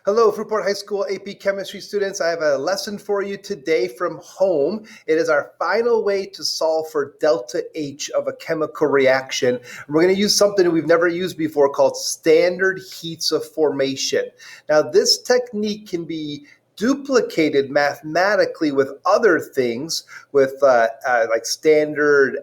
Hello, Fruitport High School AP Chemistry students. I have a lesson for you today from home. It is our final way to solve for delta H of a chemical reaction. We're going to use something that we've never used before called standard heats of formation. Now, this technique can be duplicated mathematically with other things, with like standard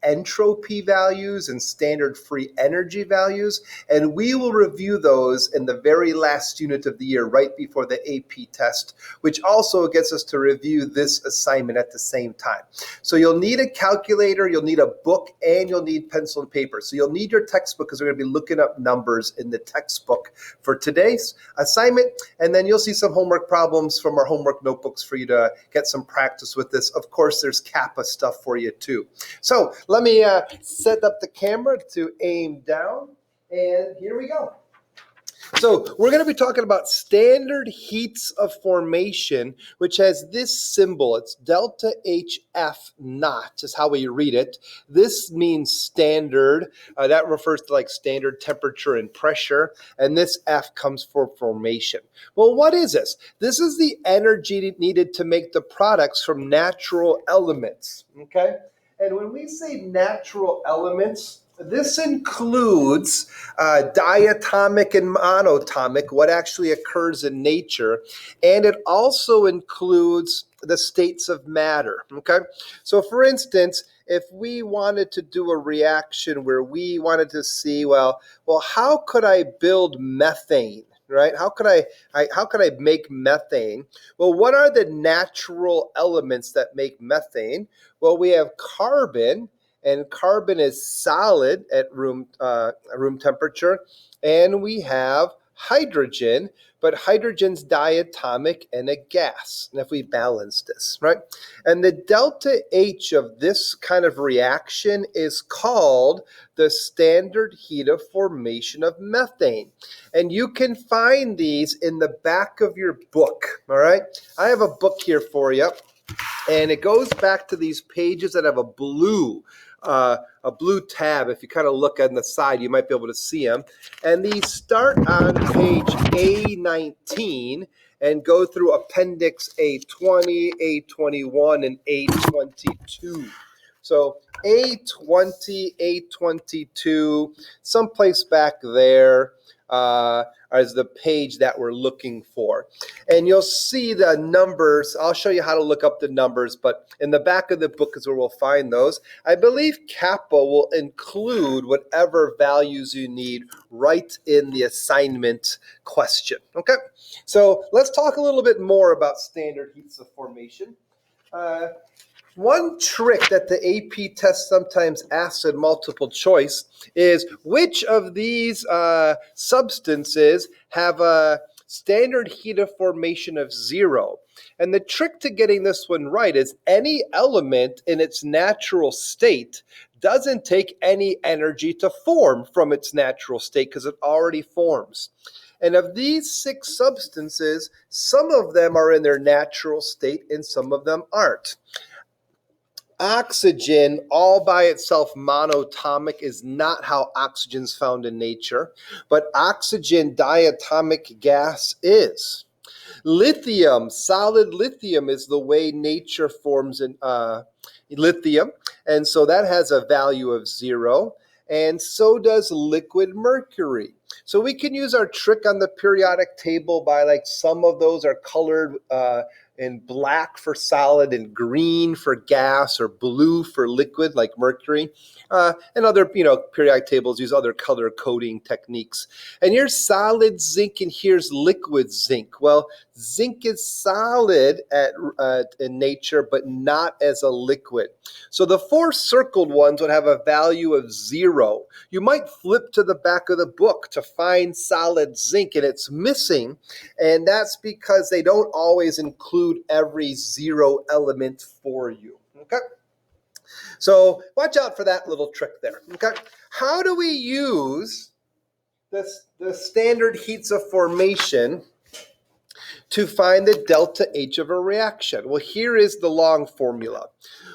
entropy values and standard free energy values. And we will review those in the very last unit of the year, right before the AP test, which also gets us to review this assignment at the same time. So you'll need a calculator, you'll need a book, and you'll need pencil and paper. So you'll need your textbook because we're going to be looking up numbers in the textbook for today's assignment. And then you'll see some homework problems from our homework notebooks for you to get some practice with this. Of course, there's Kappa stuff for you too. So let me set up the camera to aim down, and here we go. So we're going to be talking about standard heats of formation, which has this symbol. It's delta HF naught is how we read it. This means standard. That refers to like standard temperature and pressure. And this F comes for formation. Well, what is this? This is the energy needed to make the products from natural elements. Okay? And when we say natural elements, this includes diatomic and monatomic, what actually occurs in nature, and it also includes the states of matter, okay? So for instance, if we wanted to do a reaction where we wanted to see, well, how could I build methane? Right? How could I make methane? Well, what are the natural elements that make methane? Well, we have carbon, and carbon is solid at room temperature, and we have hydrogen, but hydrogen's diatomic and a gas. And if we balance this, right? And the delta H of this kind of reaction is called the standard heat of formation of methane. And you can find these in the back of your book, all right? I have a book here for you, and it goes back to these pages that have a blue tab. If you kind of look on the side, you might be able to see them. And these start on page A19 and go through appendix A20, A21, and A22. So A20, A22, someplace back there is the page that we're looking for. And you'll see the numbers. I'll show you how to look up the numbers, but in the back of the book is where we'll find those. I believe Kappa will include whatever values you need right in the assignment question. Okay, so let's talk a little bit more about standard heats of formation. One trick that the AP test sometimes asks in multiple choice is which of these substances have a standard heat of formation of 0? And the trick to getting this one right is any element in its natural state doesn't take any energy to form from its natural state because it already forms. And of these 6 substances, some of them are in their natural state and some of them aren't. Oxygen, all by itself, monatomic, is not how oxygen's found in nature, but oxygen diatomic gas is. Lithium, solid lithium, is the way nature forms in lithium, and so that has a value of 0, and so does liquid mercury. So we can use our trick on the periodic table by, like, some of those are colored in black for solid and green for gas, or blue for liquid like mercury. And other, periodic tables use other color coding techniques. And here's solid zinc and here's liquid zinc. Well, zinc is solid in nature, but not as a liquid. So the 4 circled ones would have a value of 0. You might flip to the back of the book to find solid zinc, and it's missing. And that's because they don't always include every 0 element for you. Okay? So watch out for that little trick there. Okay? How do we use the standard heats of formation to find the delta H of a reaction. Well, here is the long formula.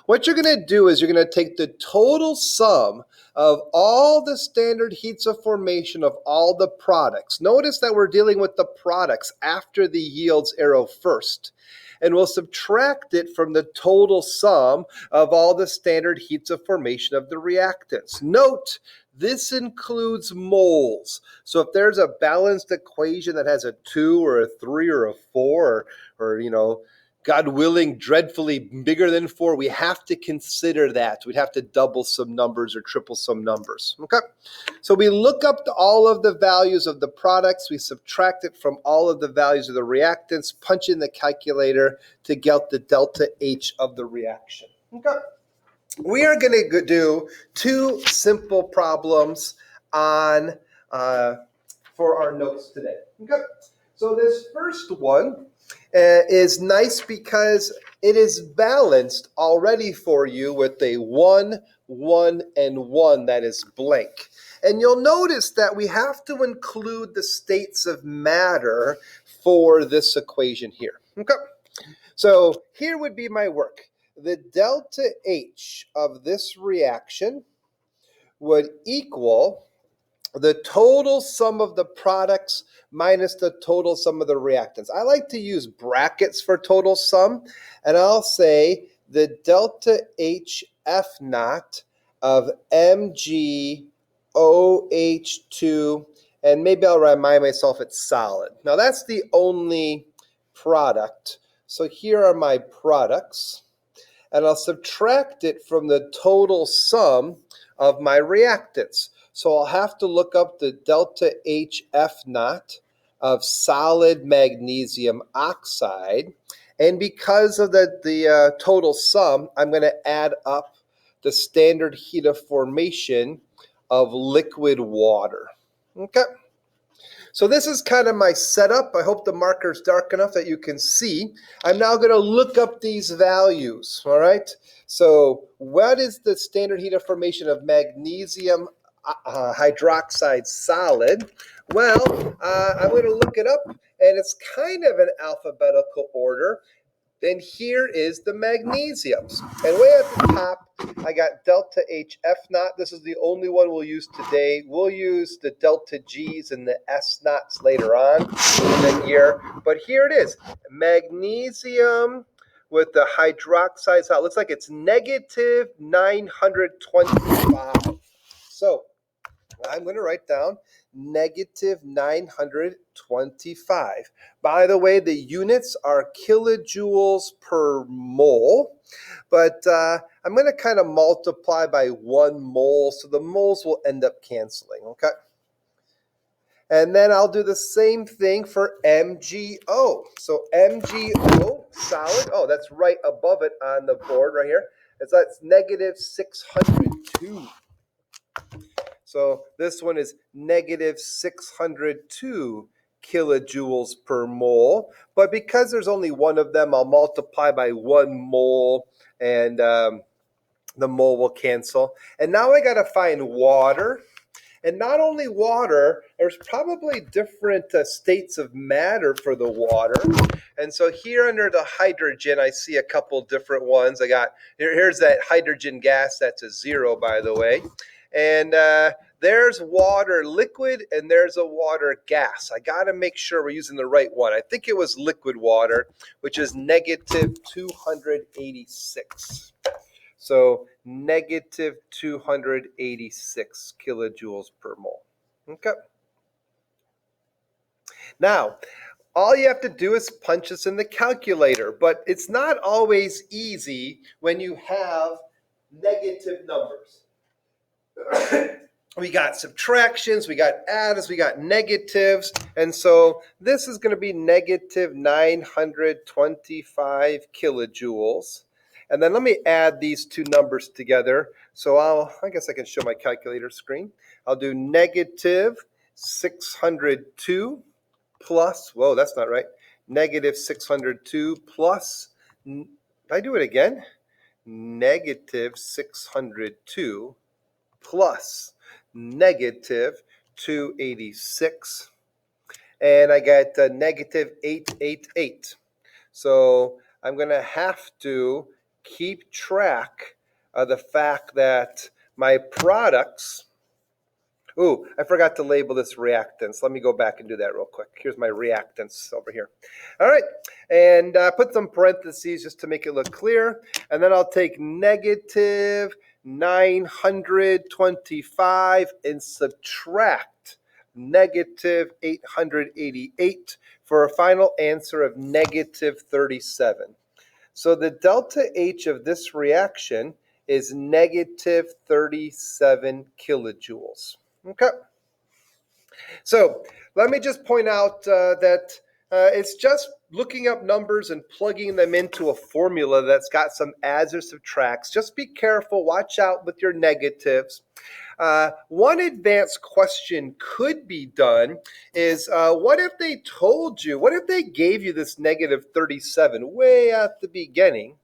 What you're going to do is you're going to take the total sum of all the standard heats of formation of all the products. Notice that we're dealing with the products after the yields arrow first. And we'll subtract it from the total sum of all the standard heats of formation of the reactants. Note, this includes moles. So if there's a balanced equation that has a 2 or a 3 or a 4 or God willing, dreadfully bigger than 4, we have to consider that. We'd have to double some numbers or triple some numbers. Okay? So we look up all of the values of the products, we subtract it from all of the values of the reactants, punch in the calculator to get the delta H of the reaction. Okay? We are going to do 2 simple problems on for our notes today. Okay? So this first one is nice because it is balanced already for you with a 1, 1, and 1 that is blank. And you'll notice that we have to include the states of matter for this equation here. Okay? So here would be my work. The delta H of this reaction would equal the total sum of the products minus the total sum of the reactants. I like to use brackets for total sum, and I'll say the delta H F naught of MgOH2, and maybe I'll remind myself it's solid. Now that's the only product. So here are my products, and I'll subtract it from the total sum of my reactants. So I'll have to look up the delta HF naught of solid magnesium oxide. And because of the total sum, I'm going to add up the standard heat of formation of liquid water. Okay? So this is kind of my setup. I hope the marker's dark enough that you can see. I'm now going to look up these values, all right? So what is the standard heat of formation of magnesium hydroxide solid? Well, I'm going to look it up, and it's kind of an alphabetical order. Then here is the magnesiums. And way at the top, I got delta HF naught. This is the only one we'll use today. We'll use the delta G's and the S naughts later on in the year. But here it is. Magnesium with the hydroxide solid. Looks like it's negative 925. So I'm going to write down negative 925. By the way, the units are kilojoules per mole, but I'm going to kind of multiply by 1 mole, so the moles will end up canceling, okay? And then I'll do the same thing for MgO. So MgO, solid, oh, that's right above it on the board right here. That's negative 602. So this one is negative 602 kilojoules per mole. But because there's only one of them, I'll multiply by 1 mole, and the mole will cancel. And now I got to find water. And not only water, there's probably different states of matter for the water. And so here under the hydrogen, I see a couple different ones. Here's that hydrogen gas. That's a 0, by the way. And there's water liquid, and there's a water gas. I got to make sure we're using the right one. I think it was liquid water, which is negative 286. So negative 286 kilojoules per mole. Okay. Now, all you have to do is punch this in the calculator, but it's not always easy when you have negative numbers. We got subtractions, we got adds, we got negatives, and so this is going to be negative 925 kilojoules. And then let me add these two numbers together. So I guess I can show my calculator screen. I'll do negative 602 plus, whoa, that's not right, negative 602 plus, did I do it again? Negative 602 plus negative 286. and I get negative 888. So I'm going to have to keep track of the fact that my products. Ooh, I forgot to label this reactants. Let me go back and do that real quick. Here's my reactants over here. All right, and put some parentheses just to make it look clear. And then I'll take negative 925 and subtract negative 888 for a final answer of negative 37. So the delta H of this reaction is negative 37 kilojoules. Okay. So let me just point out that it's just looking up numbers and plugging them into a formula that's got some adds or subtracts. Just be careful. Watch out with your negatives. One advanced question could be done is what if they told you, what if they gave you this negative 37 way at the beginning?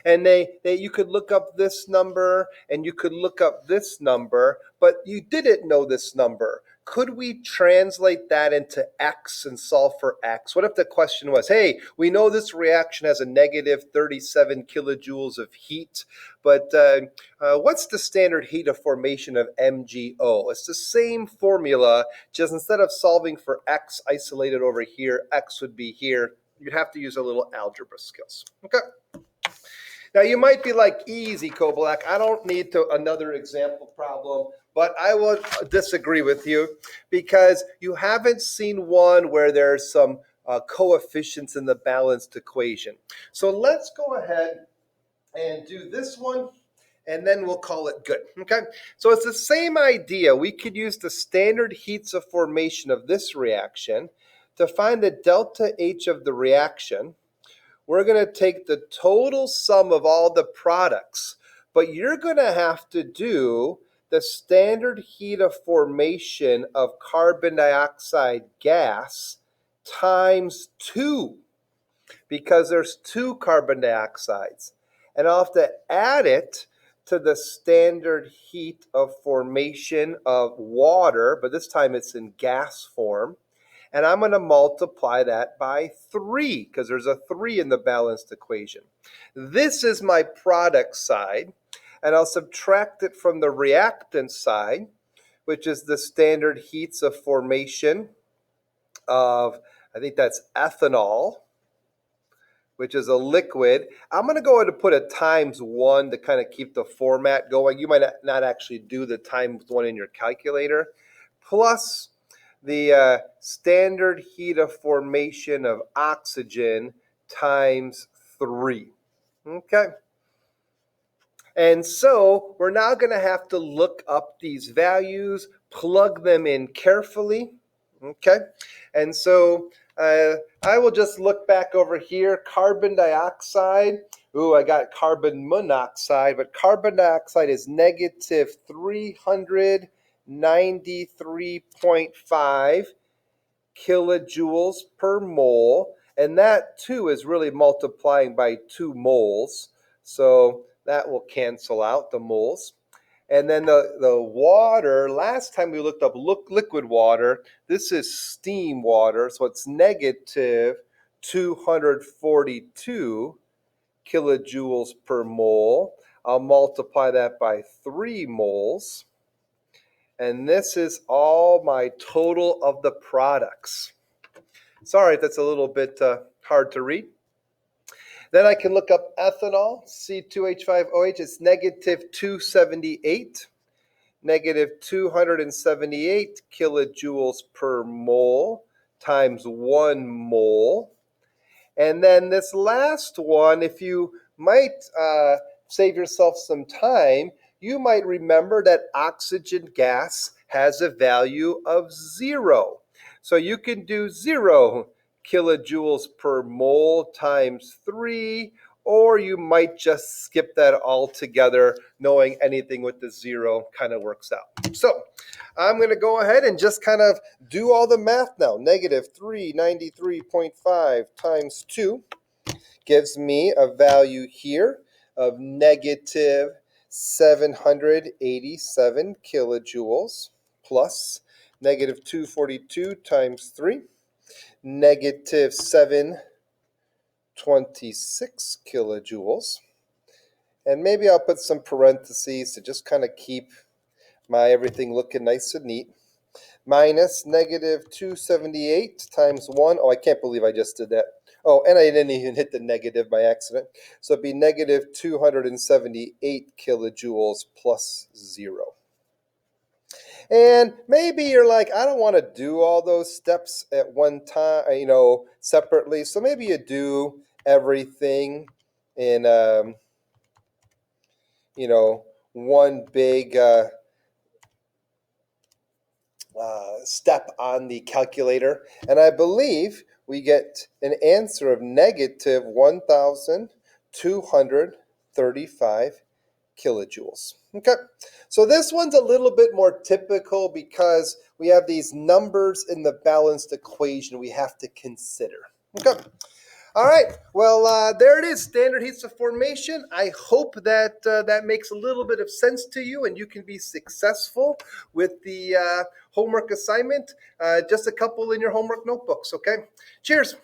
And you could look up this number and you could look up this number, but you didn't know this number. Could we translate that into X and solve for X? What if the question was, hey, we know this reaction has a negative 37 kilojoules of heat, but what's the standard heat of formation of MgO? It's the same formula, just instead of solving for X isolated over here, X would be here. You'd have to use a little algebra skills. Okay. Now you might be like, easy, Kobolak, I don't need another example problem, but I would disagree with you because you haven't seen one where there's some coefficients in the balanced equation. So let's go ahead and do this one, and then we'll call it good. Okay, so it's the same idea. We could use the standard heats of formation of this reaction to find the delta H of the reaction. We're going to take the total sum of all the products, but you're going to have to do the standard heat of formation of carbon dioxide gas times 2, because there's 2 carbon dioxides. And I'll have to add it to the standard heat of formation of water, but this time it's in gas form. And I'm going to multiply that by 3 because there's a 3 in the balanced equation. This is my product side, and I'll subtract it from the reactant side, which is the standard heats of formation of, I think that's ethanol, which is a liquid. I'm going to go ahead and put a times 1 to kind of keep the format going. You might not actually do the times 1 in your calculator, plus the standard heat of formation of oxygen times 3. Okay. And so we're now going to have to look up these values, plug them in carefully. Okay. And so I will just look back over here. Carbon dioxide. Ooh, I got carbon monoxide, but carbon dioxide is negative 393.5 kilojoules per mole, and that too is really multiplying by 2 moles, so that will cancel out the moles. And then the water, last time we looked up liquid water, this is steam water, so it's negative 242 kilojoules per mole. I'll multiply that by 3 moles. And this is all my total of the products. Sorry if that's a little bit hard to read. Then I can look up ethanol, C2H5OH. It's negative 278, negative 278 kilojoules per mole times 1 mole. And then this last one, if you might save yourself some time, you might remember that oxygen gas has a value of 0. So you can do 0 kilojoules per mole times 3, or you might just skip that altogether, knowing anything with the 0 kind of works out. So I'm going to go ahead and just kind of do all the math now. Negative 393.5 times 2 gives me a value here of negative 787 kilojoules plus negative 242 times 3 negative 726 kilojoules. And maybe I'll put some parentheses to just kind of keep my everything looking nice and neat. Minus negative 278 times 1. Oh, I can't believe I just did that. Oh, and I didn't even hit the negative by accident. So it'd be negative 278 kilojoules plus 0. And maybe you're like, I don't want to do all those steps at one time, separately. So maybe you do everything in, one big step on the calculator. And I believe we get an answer of negative 1,235 kilojoules. Okay, so this one's a little bit more typical because we have these numbers in the balanced equation we have to consider. Okay. All right, well, there it is, standard heats of formation. I hope that that makes a little bit of sense to you and you can be successful with the homework assignment. Just a couple in your homework notebooks, okay? Cheers.